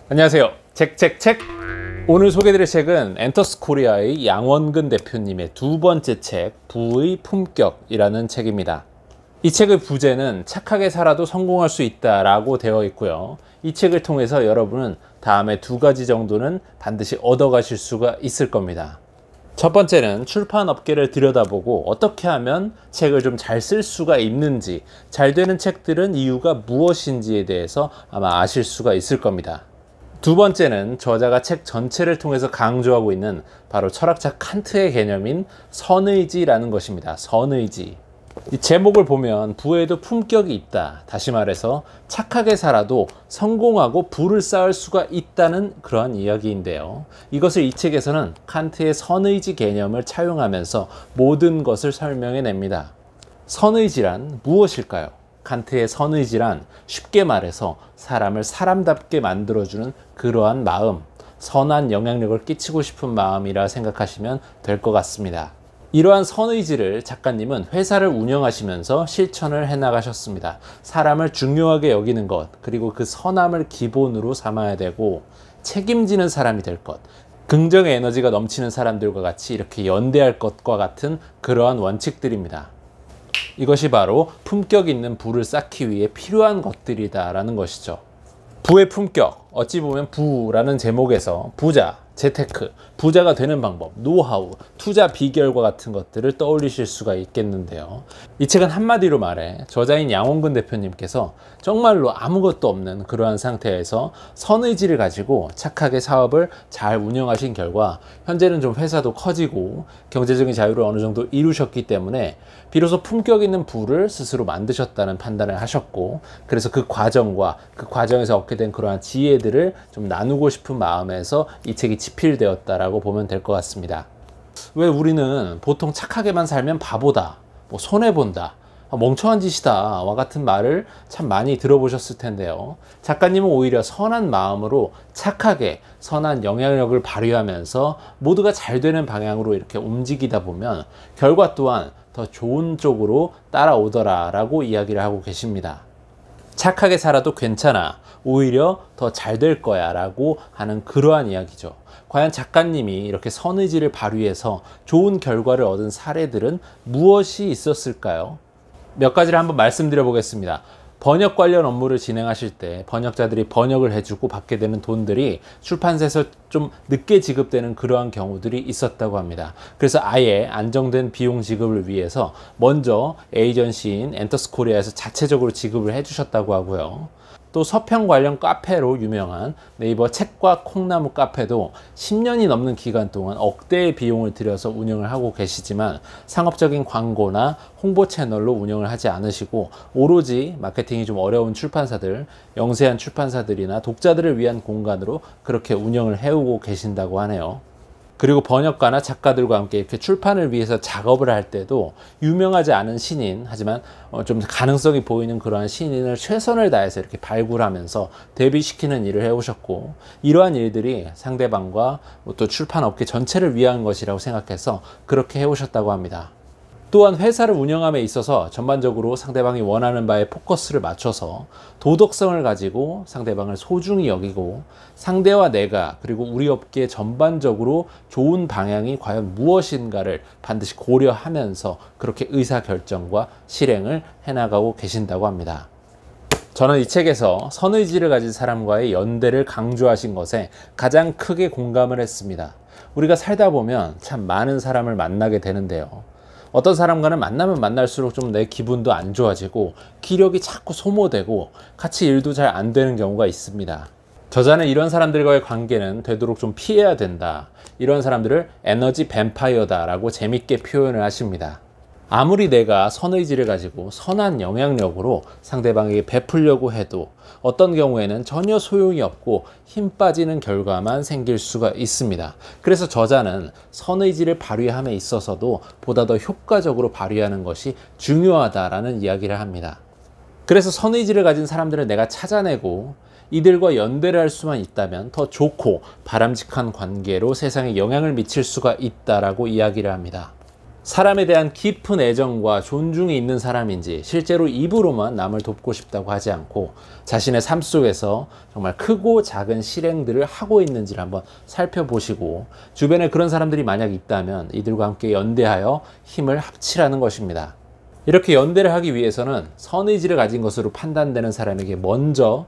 안녕하세요. 책책책. 오늘 소개해드릴 책은 엔터스 코리아의 양원근 대표님의 두 번째 책 부의 품격이라는 책입니다. 이 책의 부제는 착하게 살아도 성공할 수 있다 라고 되어 있고요. 이 책을 통해서 여러분은 다음에 두 가지 정도는 반드시 얻어가실 수가 있을 겁니다. 첫 번째는 출판 업계를 들여다보고 어떻게 하면 책을 좀 잘 쓸 수가 있는지, 잘 되는 책들은 이유가 무엇인지에 대해서 아마 아실 수가 있을 겁니다. 두 번째는 저자가 책 전체를 통해서 강조하고 있는 바로 철학자 칸트의 개념인 선의지라는 것입니다. 선의지. 이 제목을 보면 부에도 품격이 있다. 다시 말해서 착하게 살아도 성공하고 부를 쌓을 수가 있다는 그러한 이야기인데요. 이것을 이 책에서는 칸트의 선의지 개념을 차용하면서 모든 것을 설명해 냅니다. 선의지란 무엇일까요? 칸트의 선의지란 쉽게 말해서 사람을 사람답게 만들어주는 그러한 마음, 선한 영향력을 끼치고 싶은 마음이라 생각하시면 될 것 같습니다. 이러한 선의지를 작가님은 회사를 운영하시면서 실천을 해나가셨습니다. 사람을 중요하게 여기는 것, 그리고 그 선함을 기본으로 삼아야 되고 책임지는 사람이 될 것, 긍정의 에너지가 넘치는 사람들과 같이 이렇게 연대할 것과 같은 그러한 원칙들입니다. 이것이 바로 품격 있는 부를 쌓기 위해 필요한 것들이다라는 것이죠. 부의 품격, 어찌 보면 부라는 제목에서 부자, 재테크, 부자가 되는 방법, 노하우, 투자 비결과 같은 것들을 떠올리실 수가 있겠는데요. 이 책은 한마디로 말해 저자인 양원근 대표님께서 정말로 아무것도 없는 그러한 상태에서 선의지를 가지고 착하게 사업을 잘 운영하신 결과 현재는 좀 회사도 커지고 경제적인 자유를 어느 정도 이루셨기 때문에 비로소 품격 있는 부를 스스로 만드셨다는 판단을 하셨고, 그래서 그 과정과 그 과정에서 얻게 된 그러한 지혜들을 좀 나누고 싶은 마음에서 이 책이 집필되었다라고 보면 될 것 같습니다. 왜 우리는 보통 착하게만 살면 바보다, 손해본다, 멍청한 짓이다 와 같은 말을 참 많이 들어보셨을 텐데요. 작가님은 오히려 선한 마음으로 착하게 선한 영향력을 발휘하면서 모두가 잘 되는 방향으로 이렇게 움직이다 보면 결과 또한 더 좋은 쪽으로 따라오더라 라고 이야기를 하고 계십니다. 착하게 살아도 괜찮아, 오히려 더 잘 될 거야 라고 하는 그러한 이야기죠. 과연 작가님이 이렇게 선의지를 발휘해서 좋은 결과를 얻은 사례들은 무엇이 있었을까요? 몇 가지를 한번 말씀드려 보겠습니다. 번역 관련 업무를 진행하실 때 번역자들이 번역을 해주고 받게 되는 돈들이 출판사에서 좀 늦게 지급되는 그러한 경우들이 있었다고 합니다. 그래서 아예 안정된 비용 지급을 위해서 먼저 에이전시인 엔터스 코리아에서 자체적으로 지급을 해주셨다고 하고요. 또 서평 관련 카페로 유명한 네이버 책과 콩나무 카페도 10년이 넘는 기간 동안 억대의 비용을 들여서 운영을 하고 계시지만 상업적인 광고나 홍보 채널로 운영을 하지 않으시고 오로지 마케팅이 좀 어려운 출판사들, 영세한 출판사들이나 독자들을 위한 공간으로 그렇게 운영을 해오고 계신다고 하네요. 그리고 번역가나 작가들과 함께 이렇게 출판을 위해서 작업을 할 때도 유명하지 않은 신인, 하지만 좀 가능성이 보이는 그러한 신인을 최선을 다해서 이렇게 발굴하면서 데뷔시키는 일을 해오셨고, 이러한 일들이 상대방과 또 출판업계 전체를 위한 것이라고 생각해서 그렇게 해오셨다고 합니다. 또한 회사를 운영함에 있어서 전반적으로 상대방이 원하는 바에 포커스를 맞춰서 도덕성을 가지고 상대방을 소중히 여기고 상대와 내가 그리고 우리 업계 전반적으로 좋은 방향이 과연 무엇인가를 반드시 고려하면서 그렇게 의사결정과 실행을 해나가고 계신다고 합니다. 저는 이 책에서 선의지를 가진 사람과의 연대를 강조하신 것에 가장 크게 공감을 했습니다. 우리가 살다 보면 참 많은 사람을 만나게 되는데요. 어떤 사람과는 만나면 만날수록 좀 내 기분도 안 좋아지고 기력이 자꾸 소모되고 같이 일도 잘 안 되는 경우가 있습니다. 저자는 이런 사람들과의 관계는 되도록 좀 피해야 된다, 이런 사람들을 에너지 뱀파이어다 라고 재밌게 표현을 하십니다. 아무리 내가 선의지를 가지고 선한 영향력으로 상대방에게 베풀려고 해도 어떤 경우에는 전혀 소용이 없고 힘 빠지는 결과만 생길 수가 있습니다. 그래서 저자는 선의지를 발휘함에 있어서도 보다 더 효과적으로 발휘하는 것이 중요하다라는 이야기를 합니다. 그래서 선의지를 가진 사람들을 내가 찾아내고 이들과 연대를 할 수만 있다면 더 좋고 바람직한 관계로 세상에 영향을 미칠 수가 있다라고 이야기를 합니다. 사람에 대한 깊은 애정과 존중이 있는 사람인지 실제로 입으로만 남을 돕고 싶다고 하지 않고 자신의 삶 속에서 정말 크고 작은 실행들을 하고 있는지를 한번 살펴보시고 주변에 그런 사람들이 만약 있다면 이들과 함께 연대하여 힘을 합치라는 것입니다. 이렇게 연대를 하기 위해서는 선의지를 가진 것으로 판단되는 사람에게 먼저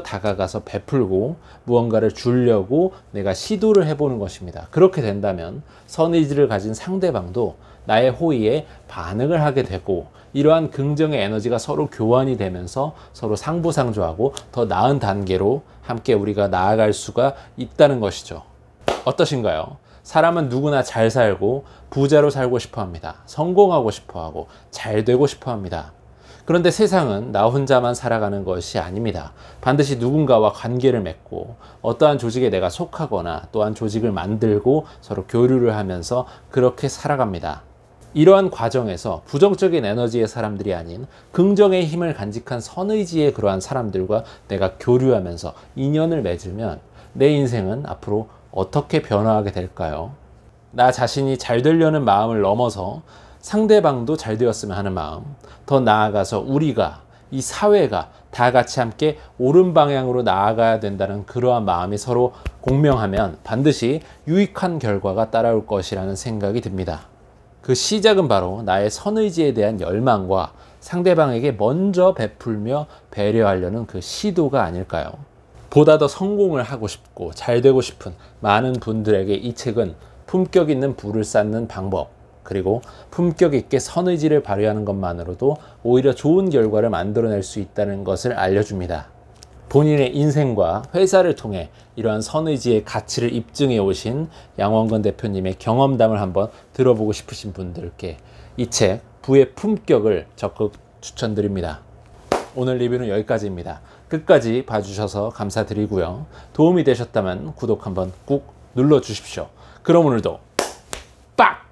다가가서 베풀고 무언가를 주려고 내가 시도를 해보는 것입니다. 그렇게 된다면 선의지를 가진 상대방도 나의 호의에 반응을 하게 되고 이러한 긍정의 에너지가 서로 교환이 되면서 서로 상부상조하고 더 나은 단계로 함께 우리가 나아갈 수가 있다는 것이죠. 어떠신가요? 사람은 누구나 잘 살고 부자로 살고 싶어 합니다. 성공하고 싶어 하고 잘 되고 싶어 합니다. 그런데 세상은 나 혼자만 살아가는 것이 아닙니다. 반드시 누군가와 관계를 맺고 어떠한 조직에 내가 속하거나 또한 조직을 만들고 서로 교류를 하면서 그렇게 살아갑니다. 이러한 과정에서 부정적인 에너지의 사람들이 아닌 긍정의 힘을 간직한 선의지의 그러한 사람들과 내가 교류하면서 인연을 맺으면 내 인생은 앞으로 어떻게 변화하게 될까요? 나 자신이 잘 되려는 마음을 넘어서 상대방도 잘 되었으면 하는 마음, 더 나아가서 우리가, 이 사회가 다 같이 함께 옳은 방향으로 나아가야 된다는 그러한 마음이 서로 공명하면 반드시 유익한 결과가 따라올 것이라는 생각이 듭니다. 그 시작은 바로 나의 선의지에 대한 열망과 상대방에게 먼저 베풀며 배려하려는 그 시도가 아닐까요? 보다 더 성공을 하고 싶고 잘 되고 싶은 많은 분들에게 이 책은 품격 있는 부를 쌓는 방법, 그리고 품격 있게 선의지를 발휘하는 것만으로도 오히려 좋은 결과를 만들어낼 수 있다는 것을 알려줍니다. 본인의 인생과 회사를 통해 이러한 선의지의 가치를 입증해 오신 양원근 대표님의 경험담을 한번 들어보고 싶으신 분들께 이 책 부의 품격을 적극 추천드립니다. 오늘 리뷰는 여기까지입니다. 끝까지 봐주셔서 감사드리고요. 도움이 되셨다면 구독 한번 꾹 눌러주십시오. 그럼 오늘도 빡!